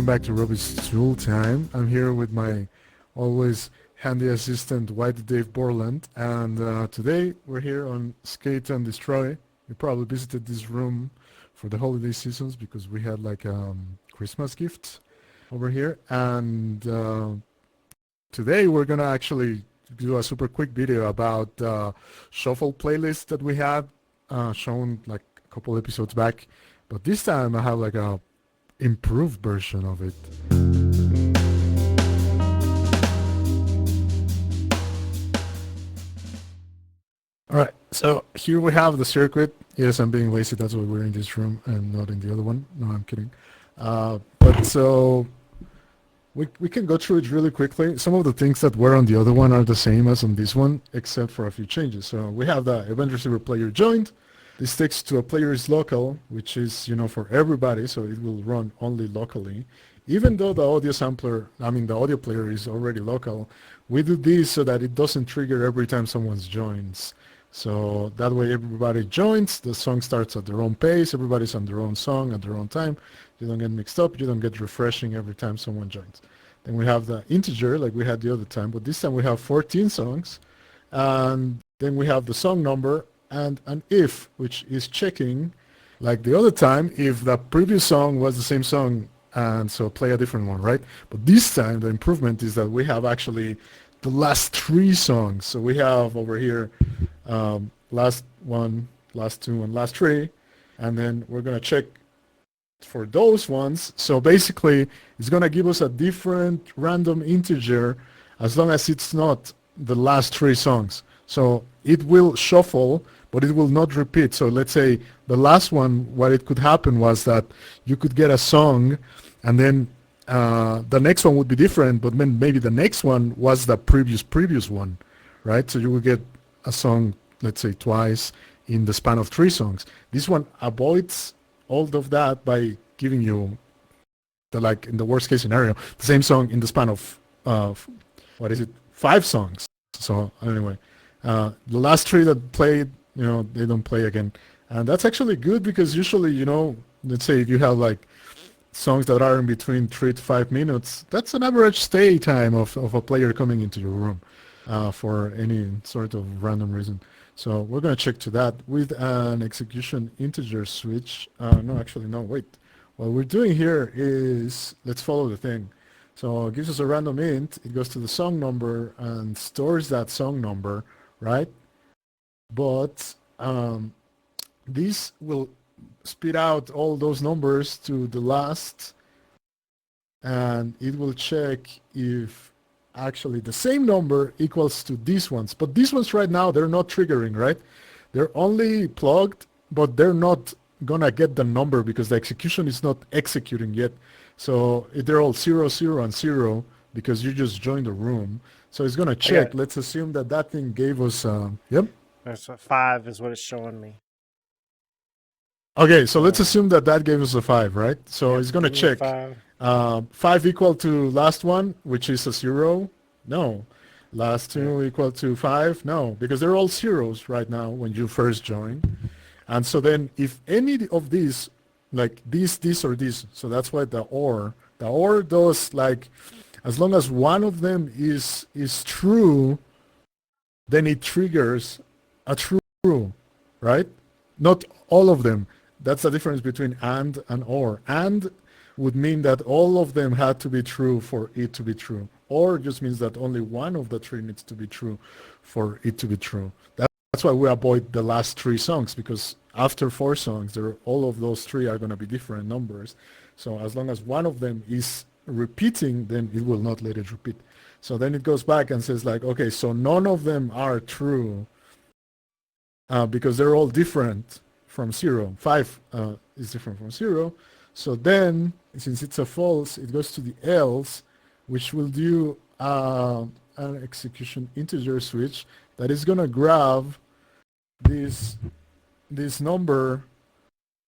welcome back to Robbie's Tool Time. I'm here with my always handy assistant, White Dave Borland, and today we're here on Skate and Destroy. You probably visited this room for the holiday seasons because we had like Christmas gifts over here, and today we're gonna actually do a super quick video about shuffle playlist that we had shown like a couple episodes back, but this time I have like a improved version of it. Alright, so here we have the circuit. Yes, I'm being lazy, that's why we're in this room and not in the other one. No, I'm kidding. But so we can go through it really quickly. Some of the things that were on the other one are the same as on this one, except for a few changes. So we have the event receiver player joined. This takes to a player's local, which is, you know, for everybody, so it will run only locally. Even though the audio sampler, the audio player is already local, we do this so that it doesn't trigger every time someone joins. So that way everybody joins, the song starts at their own pace, everybody's on their own song at their own time. You don't get mixed up, you don't get refreshing every time someone joins. Then we have the integer like we had the other time, but this time we have 14 songs. And then we have the song number and an if, which is checking, like the other time, if the previous song was the same song, and so play a different one, right? But this time the improvement is that we have actually the last three songs. So we have over here last one, last two, and last three, and then we're gonna check for those ones. So basically it's gonna give us a different random integer as long as it's not the last three songs. So it will shuffle, but it will not repeat. So let's say the last one, what it could happen was that you could get a song and then the next one would be different, but then maybe the next one was the previous one, right? So you will get a song, let's say twice in the span of three songs. This one avoids all of that by giving you the, like in the worst case scenario, the same song in the span of 5 songs. So anyway, the last three that played, you know, they don't play again. And that's actually good because usually, you know, let's say if you have like songs that are in between 3 to 5 minutes, that's an average stay time of a player coming into your room for any sort of random reason. So we're going to check to that with an execution integer switch. No, wait. What we're doing here is, let's follow the thing. So it gives us a random int, it goes to the song number and stores that song number, right? But this will spit out all those numbers to the last, and it will check if actually the same number equals to these ones. But these ones right now, they're not triggering, right? They're only plugged, but they're not gonna get the number because the execution is not executing yet. So they're all 0, 0, and 0 because you just joined the room. So it's gonna check. Let's assume that that thing gave us, yep. There's a 5 is what it's showing me. Okay, so let's assume that that gave us a 5, right? So it's gonna check. 5 equal to last one, which is a 0. No. Last two equal to 5. No, because they're all zeros right now when you first join. And so then if any of these, like this, or this, so that's why the or does, like, as long as one of them is true, then it triggers a true, right? Not all of them. That's the difference between and or. And would mean that all of them had to be true for it to be true. Or just means that only one of the three needs to be true for it to be true. That's why we avoid the last 3 songs, because after 4 songs, all of those 3 are going to be different numbers. So as long as one of them is repeating, then it will not let it repeat. So then it goes back and says like, okay, so none of them are true because they're all different from 0. 5 is different from 0. So then, since it's a false, it goes to the else, which will do an execution integer switch that is going to grab this number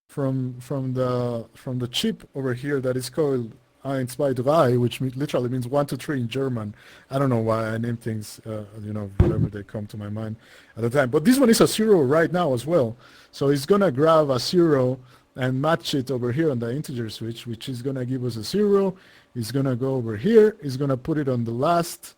from the chip over here that is called 1, 2, 3, which literally means 1, 2, 3 in German. I don't know why I name things, whatever they come to my mind at the time. But this one is a 0 right now as well. So it's going to grab a 0 and match it over here on the integer switch, which is going to give us a 0. It's going to go over here. It's going to put it on the last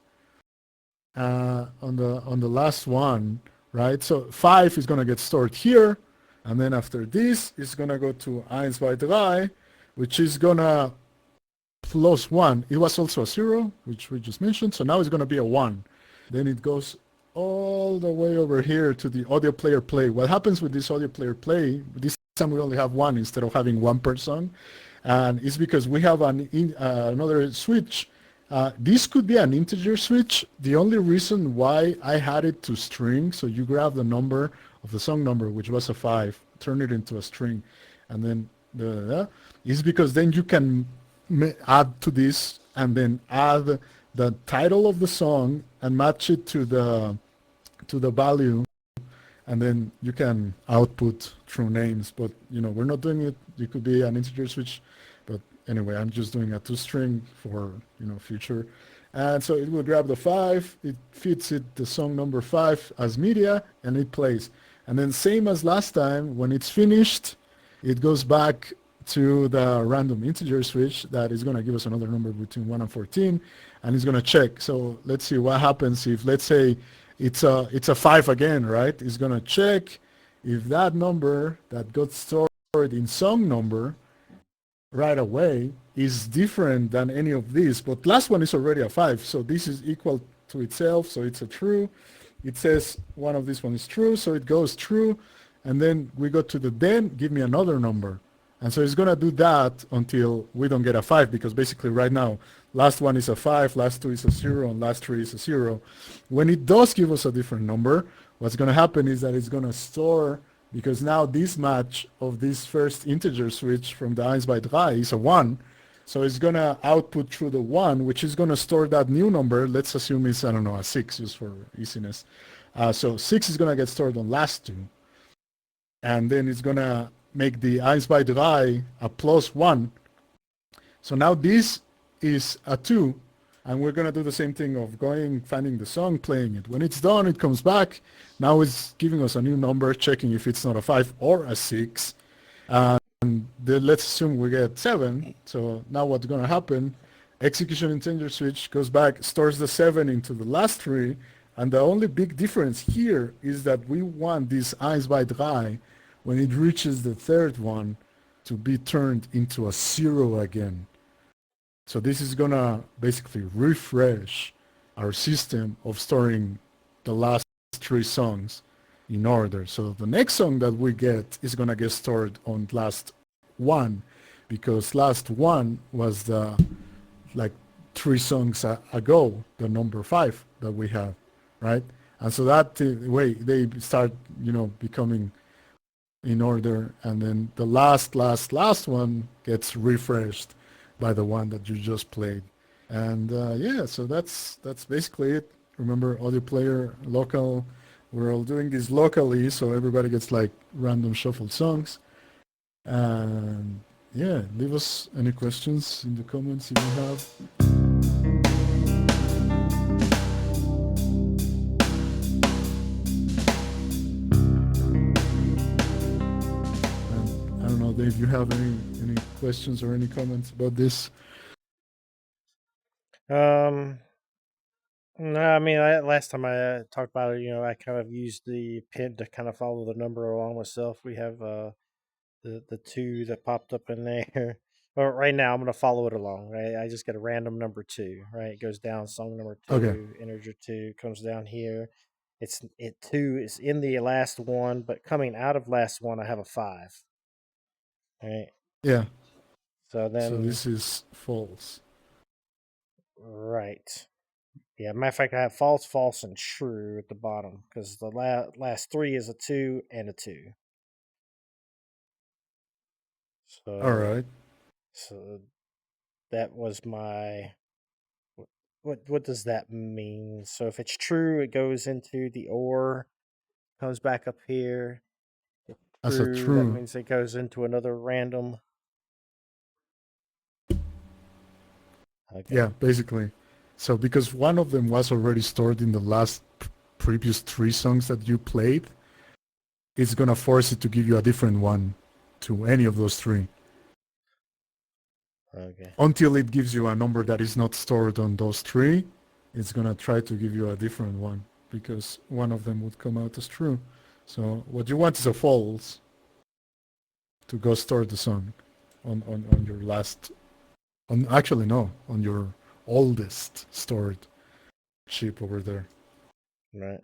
on the last one, right? So 5 is going to get stored here, and then after this, it's going to go to 1 by 3, which is going to plus 1. It was also a 0, which we just mentioned, so now it's going to be a 1. Then it goes all the way over here to the audio player play. What happens with this audio player play, this time we only have one instead of having one per song, and it's because we have another switch. This could be an integer switch. The only reason why I had it to string, so you grab the number of the song number, which was a 5, turn it into a string, and then is because then you can add to this and then add the title of the song and match it to the value, and then you can output through names. But we're not doing it. It could be an integer switch, but anyway, I'm just doing a toString for future. And so it will grab the 5, it feeds it the song number 5 as media, and it plays. And then same as last time, when it's finished, it goes back to the random integer switch that is going to give us another number between 1 and 14, and it's going to check. So let's see what happens if, let's say, it's a 5 again, right? It's going to check if that number that got stored in song number right away is different than any of these. But last one is already a 5, so this is equal to itself, so it's a true. It says one of these one is true, so it goes true, and then we go to the then give me another number. And so it's going to do that until we don't get a 5, because basically right now, last one is a 5, last 2 is a 0, and last 3 is a 0. When it does give us a different number, what's going to happen is that it's going to store, because now this match of this first integer switch from the 1 by 3 is a 1. So it's going to output through the 1, which is going to store that new number. Let's assume it's, I don't know, a 6, just for easiness. So 6 is going to get stored on last 2. And then it's going to make the 1 by 3 a plus 1. So now this is a 2, and we're going to do the same thing of going, finding the song, playing it. When it's done, it comes back. Now it's giving us a new number, checking if it's not a 5 or a 6. And then let's assume we get 7. So now what's going to happen, execution integer switch goes back, stores the 7 into the last 3, and the only big difference here is that we want this 1 by 3, when it reaches the third one, to be turned into a 0 again. So this is going to basically refresh our system of storing the last 3 songs in order. So the next song that we get is going to get stored on last 1, because last 1 was the 3 songs ago, the number 5 that we have, right? And so that way they start, becoming in order, and then the last one gets refreshed by the one that you just played. And yeah, so that's basically it. Remember, audio player, local, we're all doing this locally, so everybody gets random shuffled songs. And yeah, leave us any questions in the comments if you have. Dave, you have any questions or any comments about this? No, I mean, last time I talked about it, I kind of used the pin to kind of follow the number along myself. We have the 2 that popped up in there. But right now, I'm going to follow it along, right? I just get a random number 2, right? It goes down, song number 2, Okay. integer 2, comes down here. 2 is in the last one, but coming out of last one, I have a 5. Right. Yeah. So this is false. Right. Yeah. Matter of fact, I have false, false, and true at the bottom, because the last 3 is a 2 and a 2. So. All right. So that was my. What does that mean? So if it's true, it goes into the OR, comes back up here. As a true. That means it goes into another random. Okay. Yeah, basically. So because one of them was already stored in the last previous 3 songs that you played, it's going to force it to give you a different one to any of those three Okay. until it gives you a number that is not stored on those three. It's gonna try to give you a different one because one of them would come out as true. So what you want is a false to go store the song on your last on actually no on your oldest stored chip over there. Right.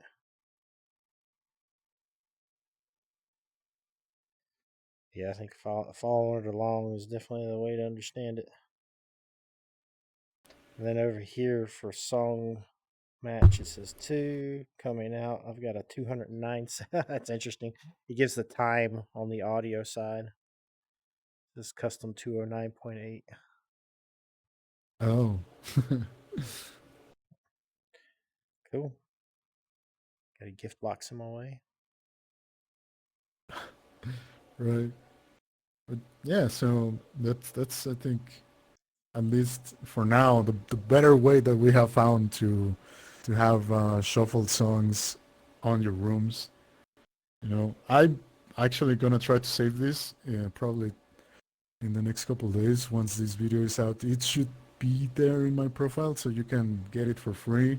Yeah, I think following it along is definitely the way to understand it. And then over here for song match, it says 2 coming out. I've got a 209. That's interesting. It gives the time on the audio side. This custom 209.8. Oh, Cool. Got a gift box in my way. right. But yeah, so that's I think at least for now the better way that we have found to have shuffled songs on your rooms. You know, I'm actually gonna try to save this probably in the next couple of days once this video is out. It should be there in my profile so you can get it for free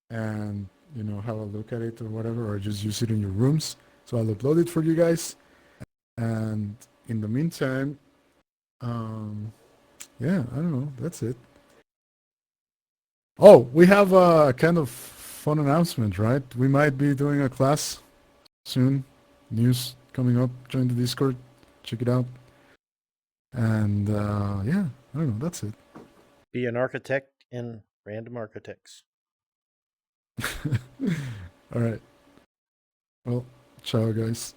and you know have a look at it or whatever, or just use it in your rooms. So I'll upload it for you guys. And in the meantime, yeah, I don't know. That's it. Oh, we have a kind of fun announcement, right? We might be doing a class soon. News coming up. Join the Discord. Check it out. And yeah, I don't know. That's it. Be an architect in Random Architects. All right. Well, ciao, guys.